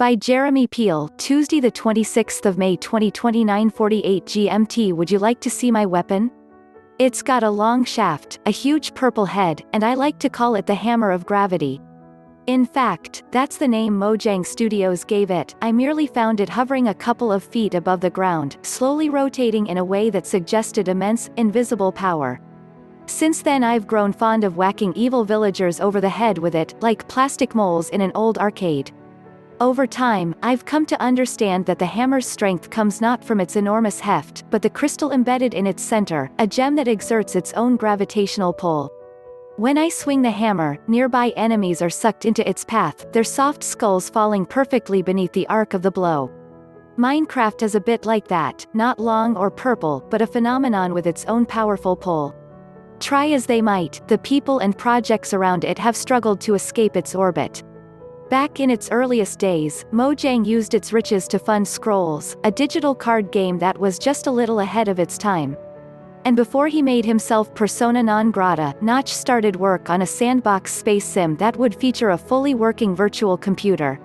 By Jeremy Peel, Tuesday the 26th of May 2020 9:48 GMT. Would you like to see my weapon? It's got a long shaft, a huge purple head, and I like to call it the hammer of gravity. In fact, that's the name Mojang Studios gave it. I merely found it hovering a couple of feet above the ground, slowly rotating in a way that suggested immense, invisible power. Since then I've grown fond of whacking evil villagers over the head with it, like plastic moles in an old arcade. Over time, I've come to understand that the hammer's strength comes not from its enormous heft, but the crystal embedded in its center, a gem that exerts its own gravitational pull. When I swing the hammer, nearby enemies are sucked into its path, their soft skulls falling perfectly beneath the arc of the blow. Minecraft is a bit like that, not long or purple, but a phenomenon with its own powerful pull. Try as they might, the people and projects around it have struggled to escape its orbit. Back in its earliest days, Mojang used its riches to fund Scrolls, a digital card game that was just a little ahead of its time. And before he made himself persona non grata, Notch started work on a sandbox space sim that would feature a fully working virtual computer.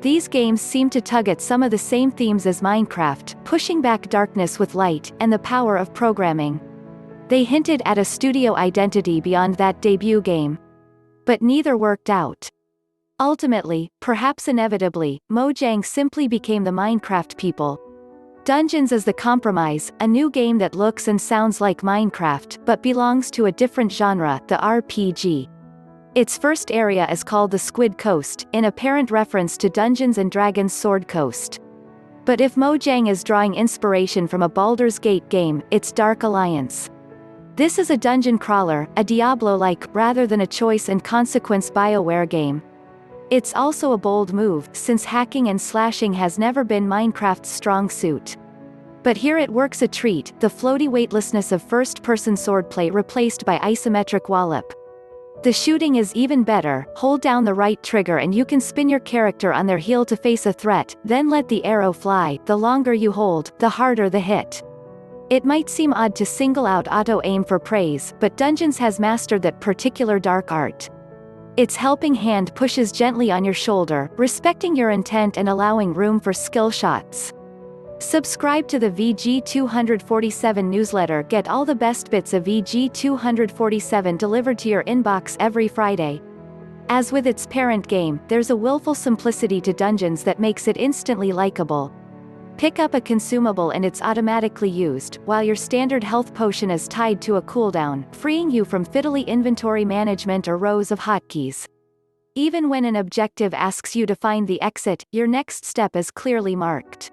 These games seem to tug at some of the same themes as Minecraft, pushing back darkness with light, and the power of programming. They hinted at a studio identity beyond that debut game. But neither worked out. Ultimately, perhaps inevitably, Mojang simply became the Minecraft people. Dungeons is the compromise, a new game that looks and sounds like Minecraft, but belongs to a different genre, the RPG. Its first area is called the Squid Coast, in apparent reference to Dungeons & Dragons' Sword Coast. But if Mojang is drawing inspiration from a Baldur's Gate game, it's Dark Alliance. This is a dungeon crawler, a Diablo-like, rather than a choice and consequence BioWare game. It's also a bold move, since hacking and slashing has never been Minecraft's strong suit. But here it works a treat, the floaty weightlessness of first-person swordplay replaced by isometric wallop. The shooting is even better, hold down the right trigger and you can spin your character on their heel to face a threat, then let the arrow fly. The longer you hold, the harder the hit. It might seem odd to single out auto-aim for praise, but Dungeons has mastered that particular dark art. Its helping hand pushes gently on your shoulder, respecting your intent and allowing room for skill shots. Subscribe to the VG247 newsletter. Get all the best bits of VG247 delivered to your inbox every Friday. As with its parent game, there's a willful simplicity to Dungeons that makes it instantly likable. Pick up a consumable and it's automatically used, while your standard health potion is tied to a cooldown, freeing you from fiddly inventory management or rows of hotkeys. Even when an objective asks you to find the exit, your next step is clearly marked.